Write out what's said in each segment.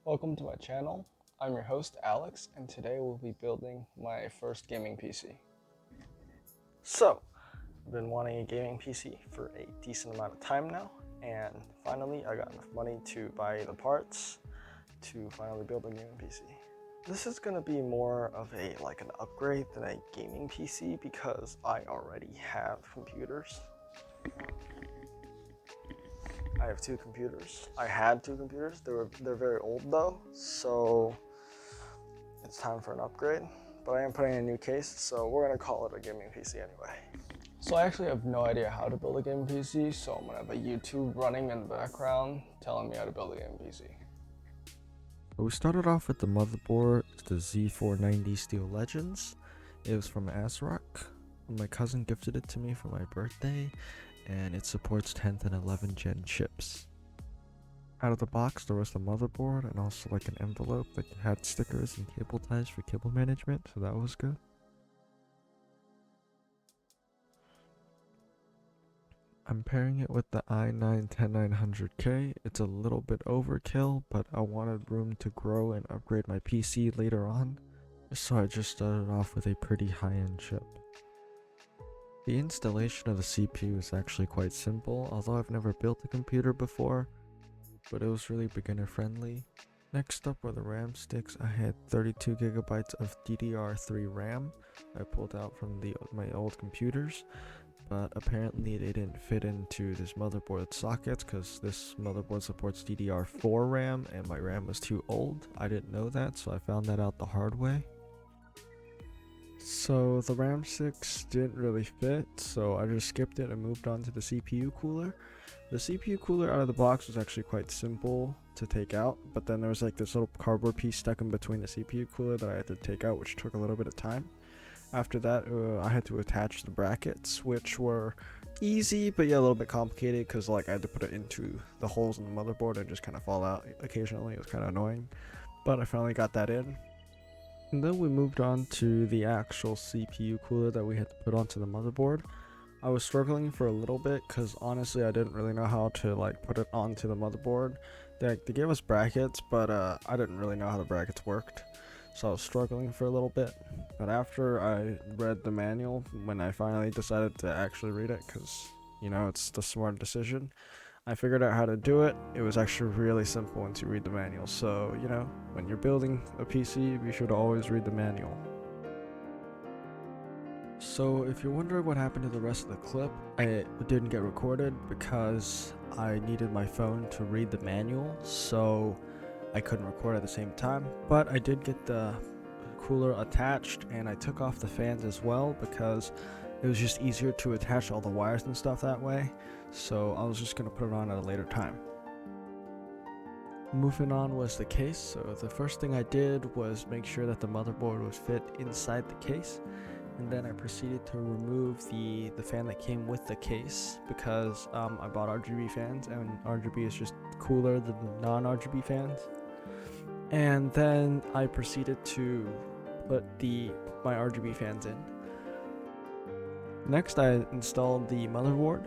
Welcome to my channel. I'm your host Alex, and today we'll be building my first gaming PC. So, I've been wanting a gaming PC for a decent amount of time now, and finally I got enough money to buy the parts to finally build a gaming PC. This is going to be more of an upgrade than a gaming PC because I already have computers. I have two computers. I had two computers. They're very old though, so it's time for an upgrade. But I am putting in a new case, so we're gonna call it a gaming PC anyway. So I actually have no idea how to build a gaming PC, so I'm gonna have a YouTube running in the background telling me how to build a gaming PC. We started off with the motherboard, the Z490 Steel Legends. It was from Asrock. My cousin gifted it to me for my birthday, and it supports 10th and 11th gen chips. Out of the box there was the motherboard and also like an envelope that had stickers and cable ties for cable management, so that was good. I'm pairing it with the i9-10900K. It's a little bit overkill, but I wanted room to grow and upgrade my PC later on, so I just started off with a pretty high-end chip. The installation of the CPU is actually quite simple, although I've never built a computer before, but it was really beginner friendly. Next up were the RAM sticks. I had 32 gigabytes of DDR3 RAM I pulled out from my old computers, but apparently they didn't fit into this motherboard sockets because this motherboard supports DDR4 RAM and my RAM was too old. I didn't know that, so I found that out the hard way. So the RAM sticks didn't really fit, so I just skipped it and moved on to the CPU cooler. The CPU cooler out of the box was actually quite simple to take out, but then there was like this little cardboard piece stuck in between the CPU cooler that I had to take out, which took a little bit of time. After that, I had to attach the brackets, which were easy, but yeah, a little bit complicated because I had to put it into the holes in the motherboard and just kind of fall out occasionally. It was kind of annoying, but I finally got that in. And then we moved on to the actual CPU cooler that we had to put onto the motherboard. I was struggling for a little bit because honestly I didn't really know how to put it onto the motherboard. They gave us brackets, but I didn't really know how the brackets worked, so I was struggling for a little bit. But after I read the manual, when I finally decided to actually read it, because it's the smart decision, I figured out how to do it. It was actually really simple once you read the manual. So when you're building a PC, be sure to always read the manual. So if you're wondering what happened to the rest of the clip, it didn't get recorded because I needed my phone to read the manual, so I couldn't record at the same time. But I did get the cooler attached, and I took off the fans as well because it was just easier to attach all the wires and stuff that way, so I was just going to put it on at a later time. Moving on was the case. So the first thing I did was make sure that the motherboard was fit inside the case, and then I proceeded to remove the fan that came with the case because I bought RGB fans, and RGB is just cooler than non-RGB fans. And then I proceeded to put my RGB fans in. Next I installed the motherboard.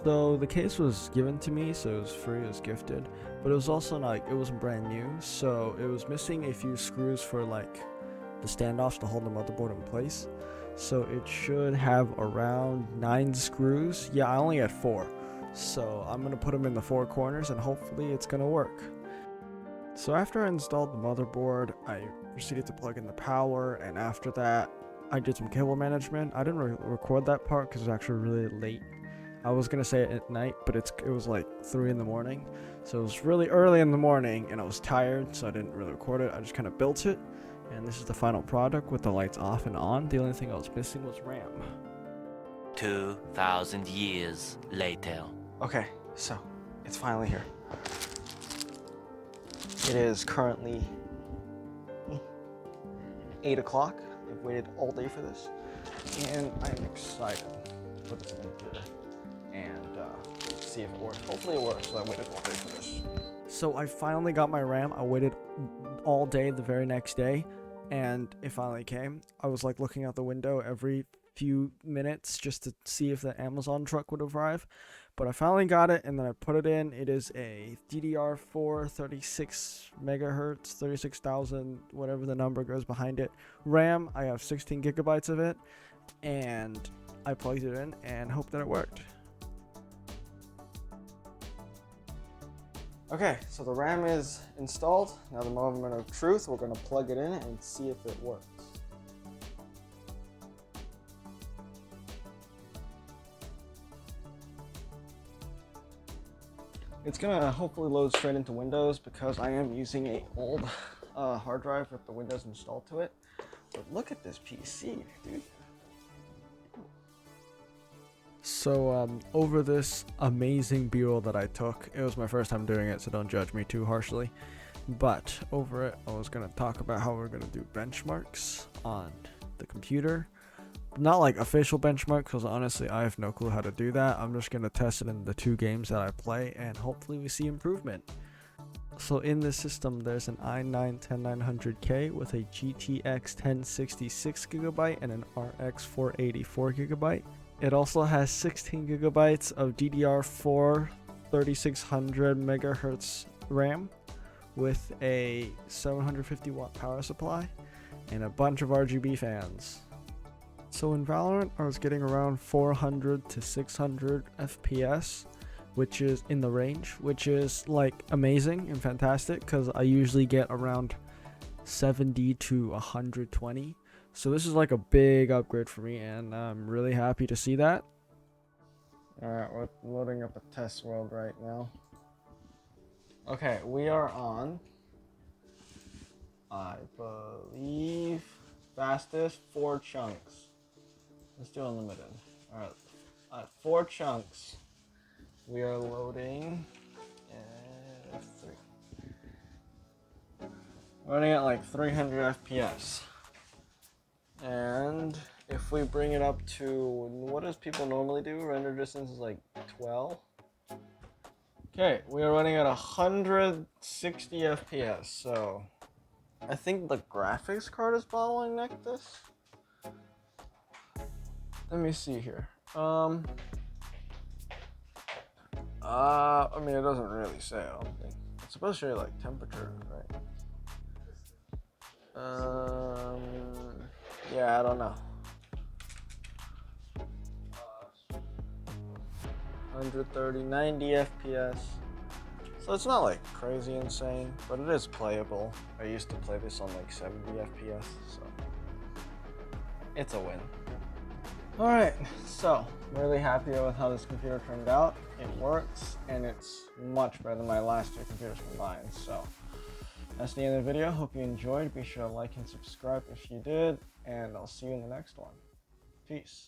So the case was given to me, so it was free, it was gifted, but it was also it wasn't brand new, so it was missing a few screws for the standoffs to hold the motherboard in place. So it should have around 9 screws. Yeah, I only had 4, so I'm gonna put them in the 4 corners and hopefully it's gonna work. So after I installed the motherboard, I proceeded to plug in the power, and after that I did some cable management. I didn't record that part because it was actually really late. I was gonna say it at night, but it was like 3 in the morning, so it was really early in the morning and I was tired, so I didn't really record it. I just kind of built it, and this is the final product with the lights off and on. The only thing I was missing was RAM. 2,000 years later. Okay, so it's finally here. It is currently 8 o'clock. I've waited all day for this, and I'm excited to put this in here and see if it works. Hopefully it works, so I waited all day for this. So I finally got my RAM. I waited all day the very next day, and it finally came. I was looking out the window every few minutes just to see if the Amazon truck would arrive. But I finally got it, and then I put it in. It is a DDR4 36 megahertz, 36,000, whatever the number goes behind it. RAM, I have 16 gigabytes of it, and I plugged it in and hope that it worked. Okay, so the RAM is installed. Now the moment of truth, we're gonna plug it in and see if it works. It's gonna hopefully load straight into Windows because I am using a old hard drive with the Windows installed to it. But look at this PC, dude. So over this amazing B-roll that I took, it was my first time doing it, so don't judge me too harshly. But over it, I was going to talk about how we're going to do benchmarks on the computer. Not like official benchmarks, because honestly, I have no clue how to do that. I'm just going to test it in the 2 games that I play, and hopefully we see improvement. So in this system, there's an i9-10900K with a GTX 1066GB and an RX 484GB. It also has 16 gigabytes of DDR4 3600 megahertz RAM with a 750 watt power supply and a bunch of RGB fans. So in Valorant, I was getting around 400 to 600 FPS, which is in the range, which is like amazing and fantastic because I usually get around 70 to 120. So this is like a big upgrade for me, and I'm really happy to see that. Alright, we're loading up a test world right now. Okay, we are on, I believe, fastest 4 chunks. Let's do unlimited. Alright, at 4 chunks, we are loading running at like 300 FPS. And if we bring it up to, what does people normally do? Render distance is like 12. Okay, we are running at 160 FPS, so I think the graphics card is bottleneck this. Let me see here. I mean, it doesn't really say, I don't think. It's supposed to show you like temperature, right? Yeah, I don't know. 130, 90 FPS. So it's not like crazy insane, but it is playable. I used to play this on like 70 FPS, so it's a win. Alright, so I'm really happy with how this computer turned out. It works, and it's much better than my last 2 computers combined, so that's the end of the video. Hope you enjoyed. Be sure to like and subscribe if you did, and I'll see you in the next one. Peace.